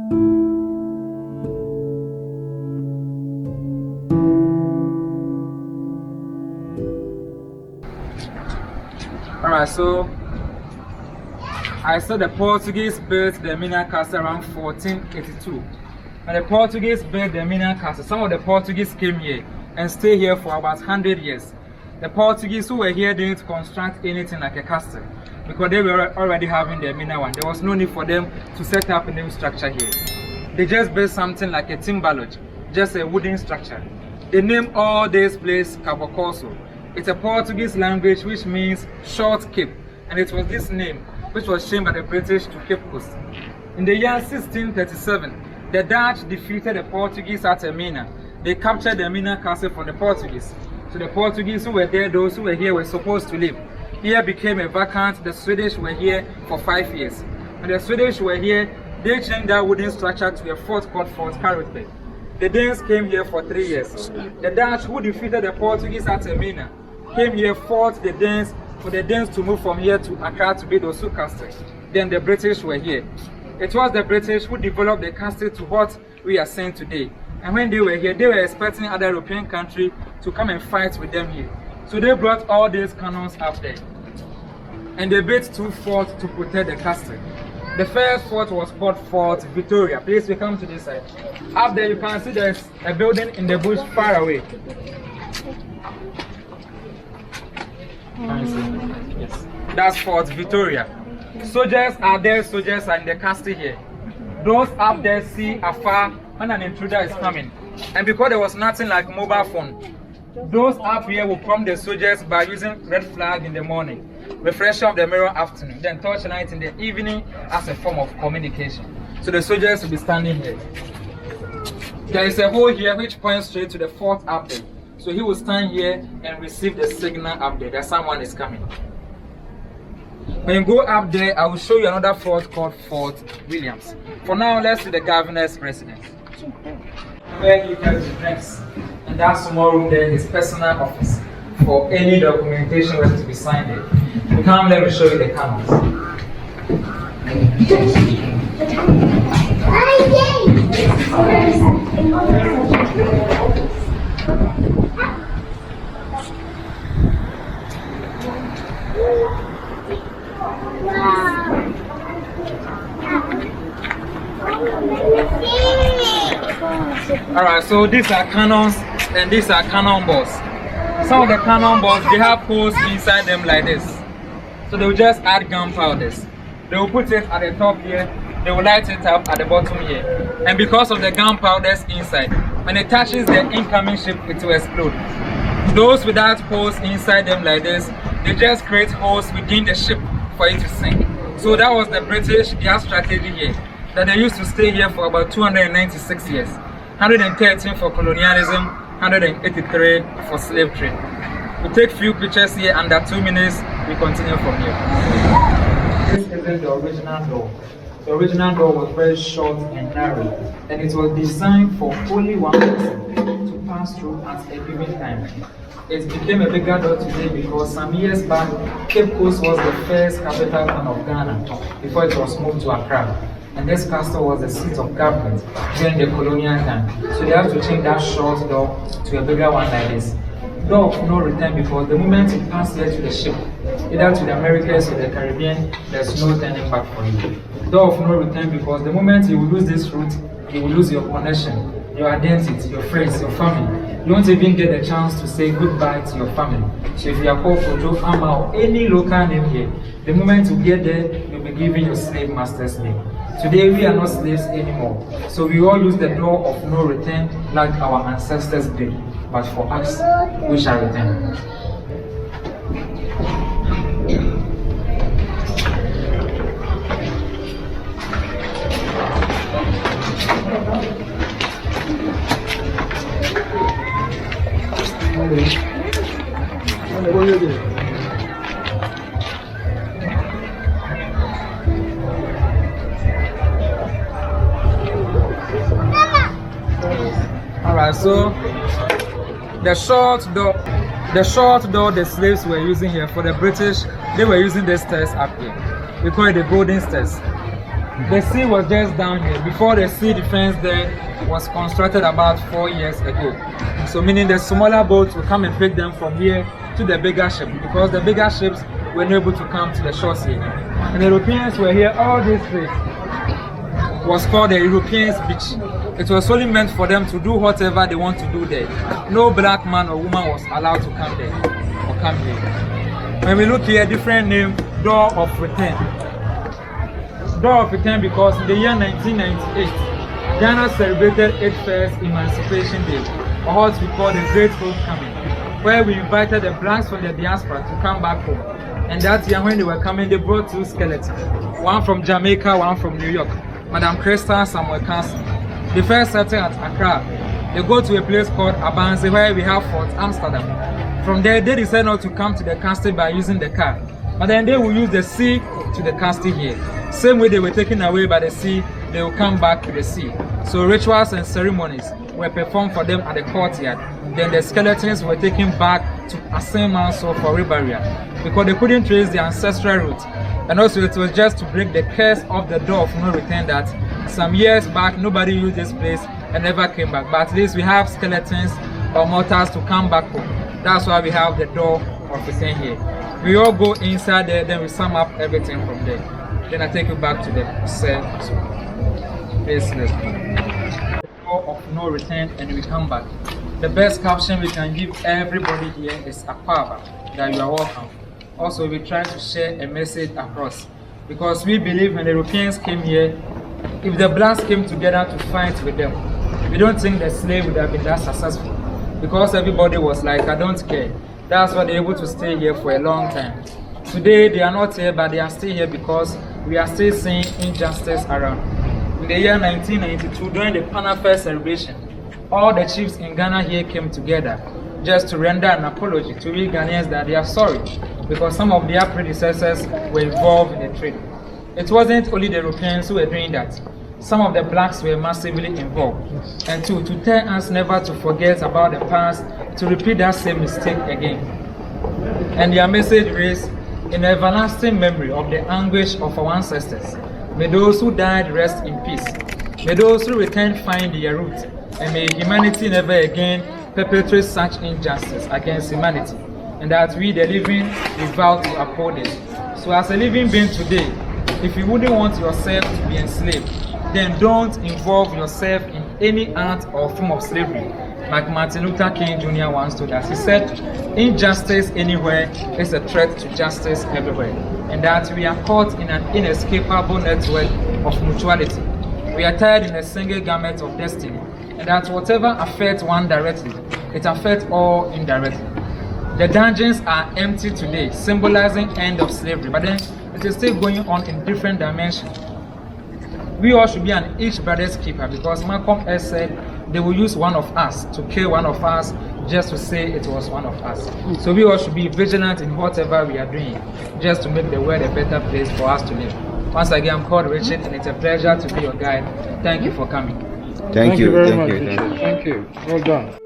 Alright, so I saw the Portuguese built the Mina Castle around 1482. And the Portuguese built the Mina Castle. Some of the Portuguese came here and stayed here for about 100 years. The Portuguese who were here didn't construct anything like a castle because they were already having the Mina one. There was no need for them to set up a new structure here. They just built something like a timber lodge, just a wooden structure. They named all this place Cabo Corso. It's a Portuguese language which means short cape, and it was this name which was changed by the British to Cape Coast. In the year 1637, the Dutch defeated the Portuguese at Mina. They captured the Mina Castle from the Portuguese. So the Portuguese who were there, those who were here, were supposed to leave. Here became a vacant. The Swedish were here for 5 years. When the Swedish were here, they changed that wooden structure to a fort called Fort Carrickfergus. The Danes came here for 3 years. The Dutch who defeated the Portuguese at Mina came here, fought the Danes, for the Danes to move from here to Accra to build Osu Castle. Then the British were here. It was the British who developed the castle to what we are seeing today. And when they were here, they were expecting other European countries to come and fight with them here. So they brought all these cannons up there. And they built 2 forts to protect the castle. The first fort was called Fort Victoria. Please, we come to this side. Up there you can see there's a building in the bush far away. Yes. That's Fort Victoria. Soldiers are there, soldiers are in the castle here. Those up there see afar when an intruder is coming. And because there was nothing like mobile phone, those up here will prompt the soldiers by using red flag in the morning, reflection of the mirror afternoon, then torchlight in the evening as a form of communication. So the soldiers will be standing here. There is a hole here which points straight to the fort up there. So he will stand here and receive the signal up there that someone is coming. When you go up there, I will show you another fort called Fort Williams. For now, let's see the governor's residence, where he kept his drinks. And that small room there is his personal office for any documentation ready to be signed there. You come, let me show you the canons. Alright, so these are cannons and these are cannonballs. Some of the cannonballs, they have holes inside them like this. So they will just add gunpowders. They will put it at the top here, they will light it up at the bottom here. And because of the gunpowders inside, when it touches the incoming ship, it will explode. Those without holes inside them like this, they just create holes within the ship for it to sink. So that was the British, their strategy here, that they used to stay here for about 296 years. 113 for colonialism, 183 for slave trade. We take few pictures here, under 2 minutes, we continue from here. This isn't the original door. The original door was very short and narrow, and it was designed for only one person to pass through at a given time. It became a bigger door today because some years back, Cape Coast was the first capital town of Ghana before it was moved to Accra. And this castle was the seat of government during the colonial time. So they have to change that short door to a bigger one like this. Door of no return, because the moment you pass here to the ship, either to the Americas or the Caribbean, there's no turning back for you. Door of no return, because the moment you will lose this route, you will lose your connection, your identity, your friends, your family. You won't even get a chance to say goodbye to your family. So if you are called for Joe Ama or any local name here, the moment you get there, you'll be given your slave master's name. Today we are not slaves anymore. So we all use the door of no return like our ancestors did. But for us, we shall return. Alright, so the short door the slaves were using here, for the British, they were using the stairs up here. We call it the golden stairs. The sea was just down here. Before the sea defense there was constructed about 4 years ago. So meaning the smaller boats will come and pick them from here to the bigger ship, because the bigger ships were not able to come to the shores here. And the Europeans were here. All this place was called the Europeans' beach. It was only meant for them to do whatever they want to do there. No black man or woman was allowed to come there or come here. When we look here, different name, Door of Return. Door of Return because in the year 1998, Ghana celebrated its first Emancipation Day, or what we call the Great Homecoming, where we invited the blacks from the diaspora to come back home. And that year when they were coming, they brought 2 skeletons, one from Jamaica, one from New York, Madam Krista and Samuel Canson. They first settled at Accra. They go to a place called Abanse where we have Fort Amsterdam. From there, they decided not to come to the castle by using the car, but then they will use the sea to the castle here. Same way they were taken away by the sea, they will come back to the sea. So rituals and ceremonies were performed for them at the courtyard. Then the skeletons were taken back to Asenmanso for reburial because they couldn't trace their ancestral route. And also it was just to break the curse of the door of no return that some years back nobody used this place and never came back. But at least we have skeletons or mortals to come back home. That's why we have the door of return here. We all go inside there, then we sum up everything from there. Then I take you back to the cell. Please let's go. Door of no return, and we come back. The best caption we can give everybody here is Akwaaba, that you are welcome. Also, we try to share a message across because we believe when the Europeans came here, if the blacks came together to fight with them, we don't think the slave would have been that successful because everybody was like, I don't care. That's why they're able to stay here for a long time. Today, they are not here, but they are still here because we are still seeing injustice around. In the year 1992, during the Pana Fair celebration, all the chiefs in Ghana here came together just to render an apology to we Ghanaians that they are sorry because some of their predecessors were involved in the trade. It wasn't only the Europeans who were doing that. Some of the blacks were massively involved. And to tell us never to forget about the past, to repeat that same mistake again. And their message reads, in everlasting memory of the anguish of our ancestors, may those who died rest in peace. May those who return find their root. And may humanity never again perpetrate such injustice against humanity. And that we, the living, we vow to uphold it. So as a living being today, if you wouldn't want yourself to be enslaved, then don't involve yourself in any act or form of slavery. Like Martin Luther King Jr. once told us, he said, injustice anywhere is a threat to justice everywhere. And that we are caught in an inescapable network of mutuality. We are tied in a single garment of destiny. And that whatever affects one directly, it affects all indirectly. The dungeons are empty today, symbolizing end of slavery, but then it is still going on in different dimensions. We all should be an each brother's keeper because Malcolm X said they will use one of us to kill one of us just to say it was one of us. So we all should be vigilant in whatever we are doing just to make the world a better place for us to live. Once again, I'm called Richard and it's a pleasure to be your guide. Thank you for coming. Thank you very thank much. you. Thank you. Well done.